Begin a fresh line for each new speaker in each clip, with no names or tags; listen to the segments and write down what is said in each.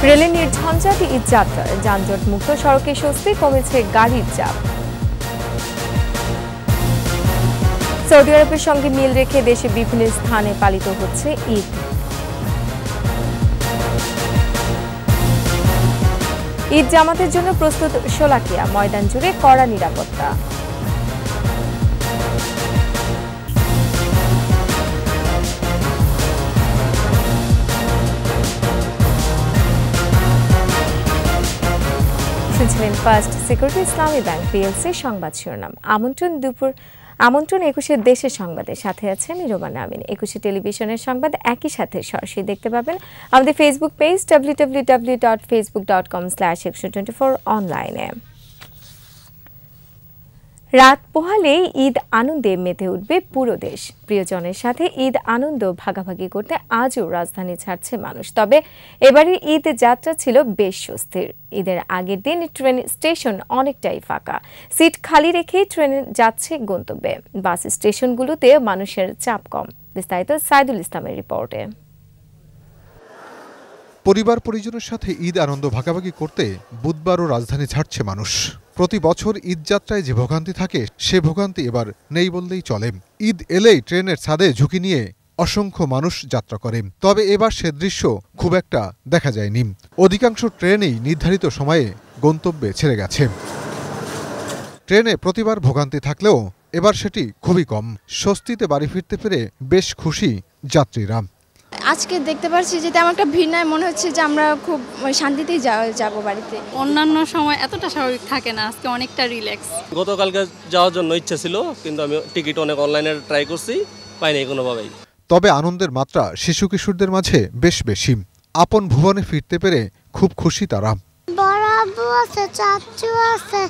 রেলে নির্ঝঞ্ঝাট ঈদ যাত্রা, যানজট মুক্ত সড়কে স্বস্তি, কমেছে গাড়ির চাপ। সৌদি আরবের সঙ্গে মিল রেখে দেশে বিভিন্ন স্থানে পালিত হচ্ছে ঈদ। ঈদ জামাতের জন্য প্রস্তুত শোলাকিয়া, ময়দান জুড়ে কড়া নিরাপত্তা। শুনছিলেন ফার্স্ট সিকিউরিটি ইসলামী ব্যাংক পিএলসি সংবাদ শিরোনাম। আমন্ত্রণ ২১ দেশের সংবাদের সাথে আছে আমি রোমানা আমিন। ২১ টেলিভিশনের সংবাদ একই সাথে সরাসরি দেখতে পাবেন আমাদের ফেসবুক পেজ www.facebook.com/124 অনলাইনে। রাত পোহালেই ঈদ আনন্দে মেতে উঠবে পুরো দেশ। প্রিয়জনের সাথে ঈদ আনন্দ ভাগাভাগি করতে আজও রাজধানী ছাড়ছে মানুষ। তবে এবারের ঈদ যাত্রা ছিল বেশ স্বস্তির। ঈদের আগের দিন ট্রেন স্টেশন অনেকটাই ফাঁকা, সিট খালি রেখেই ট্রেন যাচ্ছে গন্তব্যে। বাস স্টেশনগুলোতে মানুষের চাপ কম। বিস্তারিত সাইদুল ইসলামের রিপোর্টে।
পরিবার পরিজনের সাথে ঈদ আনন্দ ভাগাভাগি করতে বুধবারও রাজধানী ছাড়ছে মানুষ। প্রতি বছর ঈদ যাত্রায় যে ভোগান্তি থাকে সে ভোগান্তি এবার নেই বললেই চলে। ঈদ এলেই ট্রেনের ছাদে ঝুঁকি নিয়ে অসংখ্য মানুষ যাত্রা করে, তবে এবার সে দৃশ্য খুব একটা দেখা যায়নি। অধিকাংশ ট্রেনই নির্ধারিত সময়ে গন্তব্যে ছেড়ে গেছে। ট্রেনে প্রতিবার ভোগান্তি থাকলেও এবার সেটি খুবই কম। স্বস্তিতে বাড়ি ফিরতে পেরে বেশ খুশি যাত্রীরা।
আজকে দেখতে পাচ্ছি যে তেমন একটা ভিড় নাই, মনে হচ্ছে যে আমরা খুব শান্তিতেই যাব বাড়িতে।
অন্যান্য সময় এতটা স্বাভাবিক থাকে না, আজকে অনেকটা রিল্যাক্স।
গতকালকে যাওয়ার জন্য ইচ্ছা ছিল, কিন্তু আমি টিকিট অনেক অনলাইনে ট্রাই করছি, পাইনি কোনোভাবেই।
তবে আনন্দের মাত্রা শিশু কিশোরদের মাঝে বেশ বেশি। আপন ভুবনে ফিরতে পেরে খুব খুশি তারা।
বড় আব্বু আছে, চাচু আছে,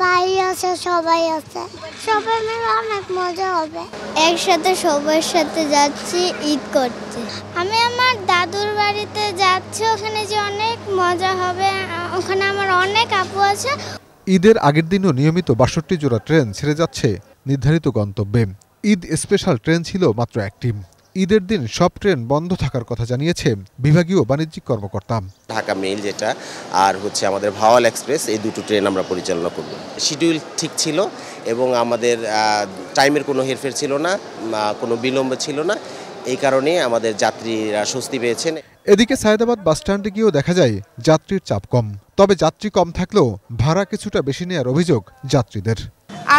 ভাই আছে, সবাই আছে, সবাই মিলে অনেক মজা হবে। একসাথে সবার সাথে যাচ্ছি ঈদ করতে। আমি আমার দাদুর বাড়িতে যাচ্ছি, ওখানে যে অনেক মজা হবে। ওখানে আমার অনেক আপু আছে।
ঈদের আগের দিনও নিয়মিত ৬২ জোড়া ট্রেন ছেড়ে যাচ্ছে নির্ধারিত গন্তব্যে। ঈদ স্পেশাল ট্রেন ছিল মাত্র একটি। ঈদের দিন সব ট্রেন বন্ধ থাকার কথা জানিয়েছে বিভাগীয় বাণিজ্যিক কর্মকর্তা।
ঢাকা মেইল যেটা আর হচ্ছে আমাদের ভাওয়াল এক্সপ্রেস, এই দুটো ট্রেন আমরা পরিচালনা করব। শিডিউল ঠিক ছিল এবং আমাদের টাইমের কোনো হেরফের ছিল না, কোনো বিলম্ব ছিল না। এই কারণে আমাদের যাত্রীরা স্বস্তি পেয়েছেন।
এদিকে সায়েদাবাদ বাসস্ট্যান্ডে গিয়েও দেখা যায় যাত্রীর চাপ কম। তবে যাত্রী কম থাকলেও ভাড়া কিছুটা বেশি নেওয়ার অভিযোগ যাত্রীদের।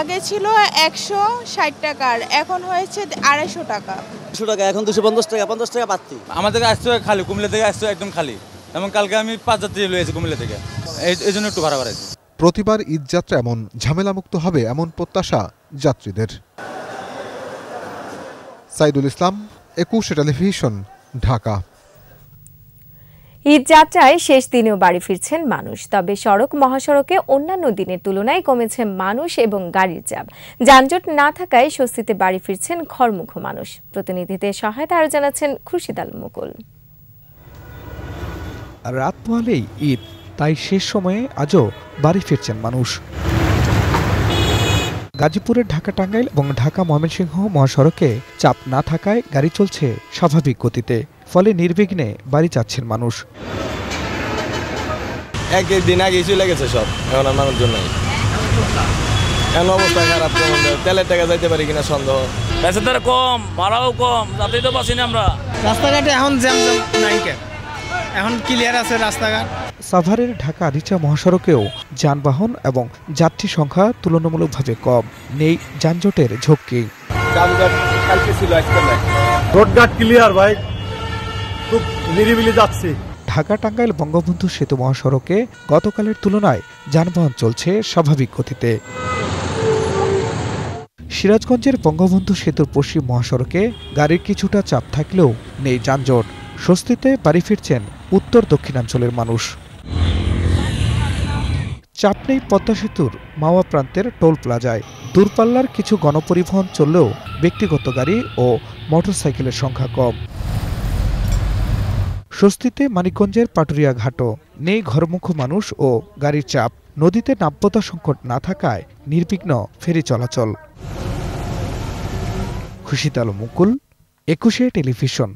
আগে ছিল ১৬০ টাকার, এখন হয়েছে ২৫০ টাকা।
২০০ টাকা, এখন ২৫০ টাকা, ৫০ টাকা বাড়তি।
আমাদের আসছে খালি, কুমিল্লা থেকে আসছে একদম খালি। এবং কালকে আমি ৫ যাত্রী লয়েছি কুমিল্লা থেকে, এই জন্য একটু ভাড়া বাড়াইছি।
প্রতিবার ঈদ যাত্রা এমন ঝামেলামুক্ত হবে এমন প্রত্যাশা যাত্রীদের। সাইদুল ইসলাম, ২১ টেলিভিশন, ঢাকা।
ঈদ যাত্রায় শেষ দিনেও বাড়ি ফিরছেন মানুষ। তবে সড়ক মহাসড়কে অন্যান্য দিনের তুলনায় কমেছে মানুষ এবং গাড়ির চাপ। যানজট না থাকায় স্বস্তিতে বাড়ি ফিরছেন ঘরমুখ মানুষ। প্রতিনিধিদের সহায়তা আরও জানাচ্ছেন খুরশিদ আলম মুকুল।
রাত পোহালেই ঈদ, তাই শেষ সময়ে আজও বাড়ি ফিরছেন মানুষ। গাজীপুরের ঢাকা টাঙ্গাইল এবং ঢাকা ময়মনসিংহ মহাসড়কে চাপ না থাকায় গাড়ি চলছে স্বাভাবিক গতিতে, ফলে নির্বিঘ্নে বাড়ি যাচ্ছেন মানুষ।
একদিন আগে চলে গেছে সব, এখন আর মানুষজন নাই। এখন অবস্থা খারাপ, তেলের টাকা যাইতে পারি কিনা সন্দেহ।
প্যাসেঞ্জার কম, ভাড়াও কম, যাতেই তো পাচ্ছি না আমরা।
রাস্তাঘাটে এখন জ্যাম নাই, এখন ক্লিয়ার আছে রাস্তাঘাট।
সাভারের ঢাকা আরিচা মহাসড়কেও যানবাহন এবং যাত্রী সংখ্যা তুলনামূলকভাবে কম, নেই যানজটের ঝক্কি।
রোডঘাট ক্লিয়ার ভাই, খুব নিরিবিলি যাচ্ছি।
ঢাকা টাঙ্গাইল বঙ্গবন্ধু সেতু মহাসড়কে গতকালের তুলনায় যানবাহন চলছে স্বাভাবিক গতিতে। সিরাজগঞ্জের বঙ্গবন্ধু সেতুর পশ্চিম মহাসড়কে গাড়ির কিছুটা চাপ থাকলেও নেই যানজট। স্বস্তিতে বাড়ি ফিরছেন উত্তর দক্ষিণাঞ্চলের মানুষ। চাপ নেই পদ্মা সেতুর মাওয়া প্রান্তের টোল প্লাজায়। দূরপাল্লার কিছু গণপরিবহন চললেও ব্যক্তিগত গাড়ি ও মোটরসাইকেলের সংখ্যা কম। স্বস্তিতে মানিকগঞ্জের পাটুরিয়া ঘাটও, নেই ঘরমুখ মানুষ ও গাড়ির চাপ। নদীতে নাব্যতা সংকট না থাকায় নির্বিঘ্ন ফেরি চলাচল। খুরশিদ আলম মুকুল, ২১ টেলিভিশন।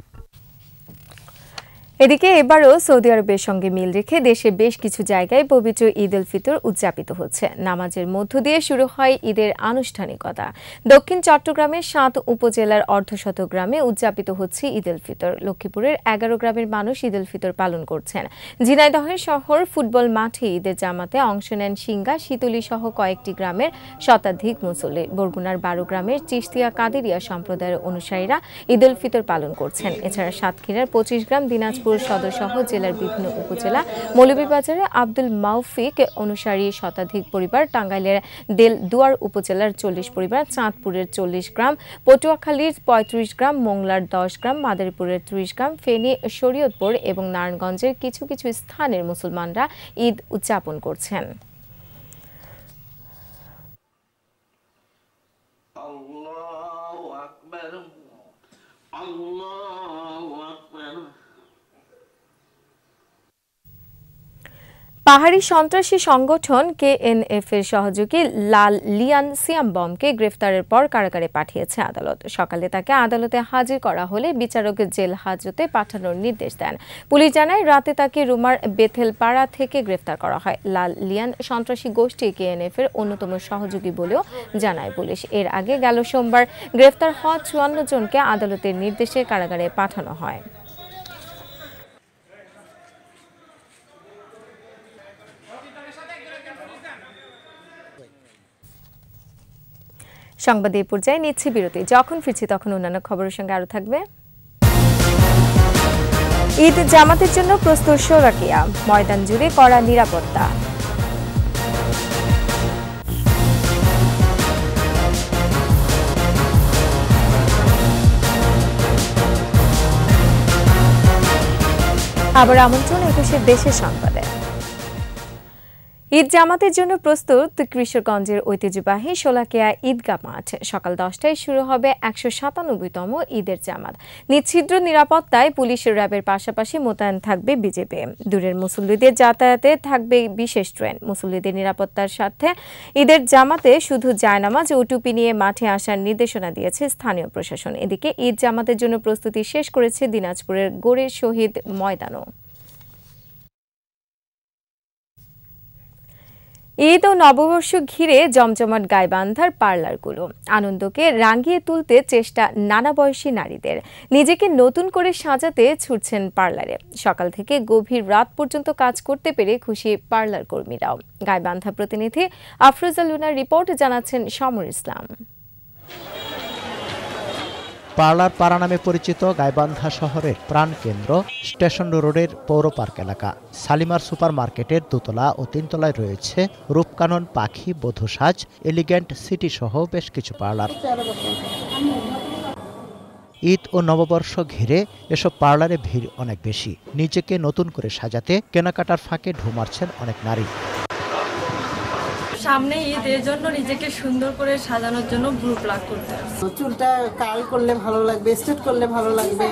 এদিকে এবারও সৌদি আরবের সঙ্গে মিল রেখে দেশে বেশ কিছু জায়গায় পবিত্র ঈদ উল ফিতর উদযাপিত হচ্ছে। নামাজের মধ্য দিয়ে শুরু হয় ঈদের আনুষ্ঠানিকতা। দক্ষিণ চট্টগ্রামের ৭ উপজেলার অর্ধশত গ্রামে উদযাপিত হচ্ছে ঈদ উল ফিতর। লক্ষ্মীপুরের ১১ গ্রামের মানুষ ঈদ উল ফিতর পালন করছেন। ঝিনাইদহের শহর ফুটবল মাঠে ঈদের জামাতে অংশ নেন সিঙ্গা, শীতলী সহ কয়েকটি গ্রামের শতাধিক মুসল্লি। বরগুনার ১২ গ্রামের চিশতিয়া কাদেরিয়া সম্প্রদায়ের অনুসারীরা ঈদ উল ফিতর পালন করছেন। এছাড়া সাতক্ষীরার ২৫ গ্রাম, দিনাজপুর সদর সহ জেলার বিভিন্ন উপজেলা, মৌলভীবাজারে আব্দুল মাউফিক অনুসারী শতাধিক পরিবার, টাঙ্গাইলের দেলদুয়ার উপজেলার ৪০ পরিবার, চাঁদপুরের ৪০ গ্রাম, পটুয়াখালীর ৩৫ গ্রাম, মোংলার ১০ গ্রাম, মাদারীপুরের ৩০ গ্রাম, ফেনী, শরীয়তপুর এবং নারায়ণগঞ্জের কিছু কিছু স্থানের মুসলমানরা ঈদ উদযাপন করছেন। পাহাড়ি সন্ত্রাসী সংগঠন KNF এর সহযোগী লাল লিয়ান সিয়ামবমকে গ্রেফতারের পর কারাগারে পাঠিয়েছে আদালত। সকালে তাকে আদালতে হাজির করা হলে বিচারক জেল হাজতে পাঠানোর নির্দেশ দেন। পুলিশ জানায় রাতে তাকে রুমার বেথেলপাড়া থেকে গ্রেফতার করা হয়। লাল লিয়ান সন্ত্রাসী গোষ্ঠী KNF এর অন্যতম সহযোগী বলেও জানায় পুলিশ। এর আগে গেল সোমবার গ্রেফতার হওয়া ৫৪ জনকে আদালতের নির্দেশে কারাগারে পাঠানো হয়। সংবাদ এই পর্যায়ে নিচ্ছি বিরতি। যখন ফিরছি তখন অন্যান্য খবরের সঙ্গে আরো থাকবে। ঈদ জামাতের জন্য প্রস্তুত শোলাকিয়া, ময়দান জুড়ে কড়া নিরাপত্তা। আবার আমন্ত্রণ একুশের দেশের সংবাদে। ঈদ জামাতের জন্য প্রস্তুত কিশোরগঞ্জের ঐতিহ্যবাহী শোলাকিয়া ঈদগাহ মাঠ। সকাল ১০টায় শুরু হবে ১৯৭তম ঈদের জামাত। নিচ্ছিদ্র নিরাপত্তায় পুলিশ, র্যাবের পাশাপাশি মোতায়েন থাকবে বিজেপি। দূরের মুসল্লিদের যাতায়াতে থাকবে বিশেষ ট্রেন। মুসল্লিদের নিরাপত্তার স্বার্থে ঈদের জামাতে শুধু জায়নামাজ ও টুপি নিয়ে মাঠে আসার নির্দেশনা দিয়েছে স্থানীয় প্রশাসন। এদিকে ঈদ জামাতের জন্য প্রস্তুতি শেষ করেছে দিনাজপুরের গোরে শহীদ ময়দানও। ঈদ ও নববর্ষ ঘিরে জমজমাট গাইবান্ধার পার্লারগুলো। আনন্দকে রাঙিয়ে তুলতে চেষ্টা নানা বয়সী নারীদের। নিজেকে নতুন করে সাজাতে ছুটছেন পার্লারে। সকাল থেকে গভীর রাত পর্যন্ত কাজ করতে পেরে খুশি পার্লার কর্মীরাও। গাইবান্ধা প্রতিনিধি আফরোজা লুনার রিপোর্ট, জানাচ্ছেন সমর ইসলাম।
পার্লার পাড়া নামে পরিচিত গাইবান্ধা শহরের প্রাণকেন্দ্র স্টেশন রোডের পৌর পার্ক এলাকা। শালিমার সুপার মার্কেটের দোতলা ও তিনতলায় রয়েছে রূপকানন, পাখি, বধূসাজ, এলিগ্যান্ট সিটি সহ বেশ কিছু পার্লার। ঈদ ও নববর্ষ ঘিরে এসব পার্লারে ভিড় অনেক বেশি। নিজেকে নতুন করে সাজাতে কেনাকাটার ফাঁকে ঢু মারছেন অনেক নারী।
সামনে ঈদ, এর জন্য নিজেকে সুন্দর করে সাজানোর জন্য ব্লু প্লাগ করতে হবে।
চুলটা কার্ল করলে ভালো লাগবে, স্ট্রেট করলে ভালো লাগবে।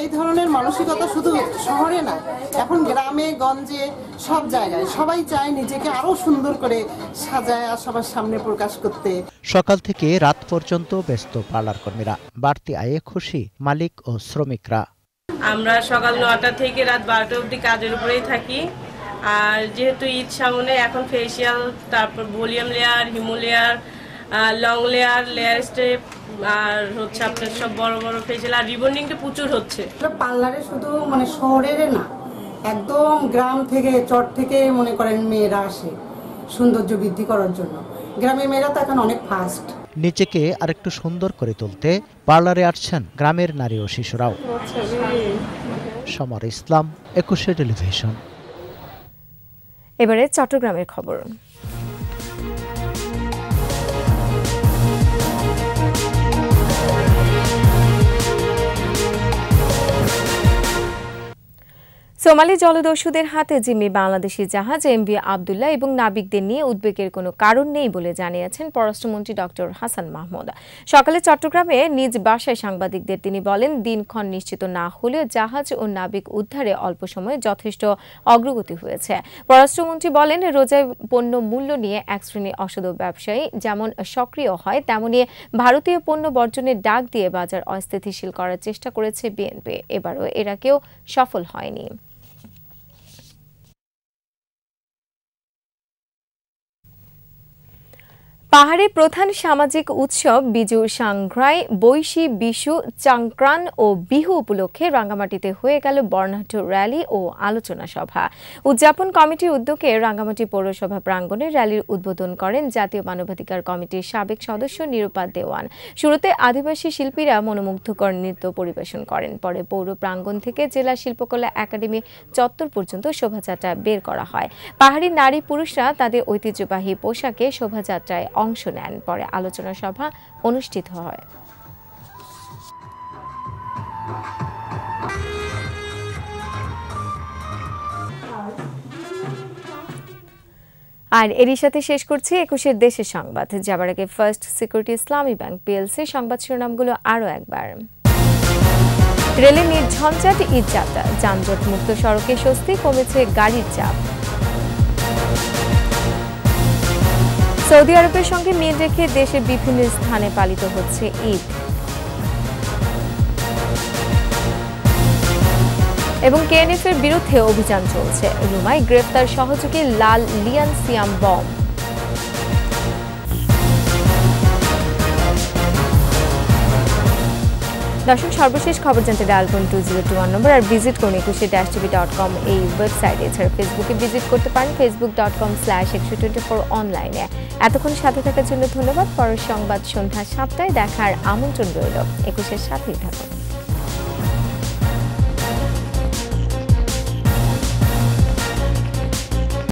এই ধরনের মানসিকতা শুধু শহরে না, এখন গ্রামে গঞ্জে সব জায়গায় সবাই চায় নিজেকে আরো সুন্দর করে সাজায় আর সবার সামনে প্রকাশ করতে।
সকাল থেকে রাত পর্যন্ত ব্যস্ত পার্লার কর্মীরা। বাড়তি আয়ে খুশি মালিক ও শ্রমিকরা।
আমরা সকাল 9টা থেকে রাত 12টা অবধি কাজের উপরেই থাকি। আর যেহেতু ঈদ সামনে, এখন ফেসিয়াল, তারপর ভলিউম লেয়ার, হিমো layer, long layer, layer step, আর হচ্ছে আপনার সব বড় বড় ফেসিয়াল আর রিবন্ডিংটা প্রচুর হচ্ছে।
পার্লারে শুধু শহরের না, একদম গ্রাম থেকে, চট থেকে মনে করেন মেয়েরা আসে সৌন্দর্য বৃদ্ধি করার জন্য। গ্রামের মেয়েরা তো এখন অনেক ফাস্ট।
নিজেকে আরেকটু সুন্দর করে তুলতে পার্লারে আসছেন গ্রামের নারী ও শিশুরাও। সমর ইসলাম, একুশে টেলিভিশন।
এবারে চট্টগ্রামের খবর। সোমালি জলদস্যুদের হাতে জিম্মি বাংলাদেশি জাহাজ এমভি আব্দুল্লাহ এবং নাবিকদের নিয়ে উদ্বেগের কোনো কারণ নেই বলে জানিয়েছেন পররাষ্ট্রমন্ত্রী ডক্টর হাসান মাহমুদ। সকালে চট্টগ্রামে নিজ বাসায় সাংবাদিকদের তিনি বলেন, দিনক্ষণ নিশ্চিত না হলেও জাহাজ ও নাবিক উদ্ধারে অল্প সময়ে যথেষ্ট অগ্রগতি হয়েছে। পররাষ্ট্রমন্ত্রী বলেন, রোজায় পণ্য মূল্য নিয়ে এক শ্রেণী অসাধু ব্যবসায়ী যেমন সক্রিয় হয়, তেমনি ভারতীয় পণ্য বর্জনের ডাক দিয়ে বাজার অস্থিতিশীল করার চেষ্টা করেছে বিএনপি। এবারও এরা কেউ সফল হয়নি। পাহাড়ে প্রধান সামাজিক উৎসব বিজু সাংগ্রাই, বৈশি, বিশু, চাংক্রান ও বিহু উপলক্ষে রাঙ্গামাটিতে হয়ে গেল বর্ণাঢ্য র্যালি ও আলোচনা সভা। উদযাপন কমিটির উদ্যোগে রাঙ্গামাটি পৌরসভা প্রাঙ্গণে র্যালির উদ্বোধন করেন জাতীয় মানবাধিকার কমিটির সাবেক সদস্য নিরুপা দেওয়ান। শুরুতে আদিবাসী শিল্পীরা মনোমুগ্ধকর নৃত্য পরিবেশন করেন। পরে পৌর প্রাঙ্গণ থেকে জেলা শিল্পকলা একাডেমি চত্বর পর্যন্ত শোভাযাত্রা বের করা হয়। পাহাড়ি নারী পুরুষরা তাদের ঐতিহ্যবাহী পোশাকে শোভাযাত্রায় অংশ নেন। পরে আলোচনা সভা অনুষ্ঠিত হয়। আর এরই সাথে শেষ করছি 21 দেশের সংবাদ। যাবার আগে ফার্স্ট সিকিউরিটি ইসলামী ব্যাংক পিএলসি সংবাদ শিরোনামগুলো আরও একবার। রেলে নির্ঝঞ্ঝাট ঈদ যাত্রা, যানজট মুক্ত সড়কে স্বস্তি, কমেছে গাড়ির চাপ। সৌদি আরবের সঙ্গে মিল রেখে দেশের বিভিন্ন স্থানে পালিত হচ্ছে ঈদ। এবং কেএনএফ এর বিরুদ্ধে অভিযান চলছে, রুমায় গ্রেফতার সহযোগী লাল লিয়ান সিয়াম বম। দর্শক, সর্বশেষ খবর জানতে ডায়াল করুন 2021 নম্বর আর ভিজিট করুন 21-tv.com এই ওয়েবসাইটে। এছাড়া ফেসবুকে ভিজিট করতে পারেন facebook.com/124 অনলাইনে। এতক্ষণ সাথে থাকার জন্য ধন্যবাদ। পরের সংবাদ সন্ধ্যা 7টায় দেখার আমন্ত্রণ রইল। 21-এর সাথেই থাকুন।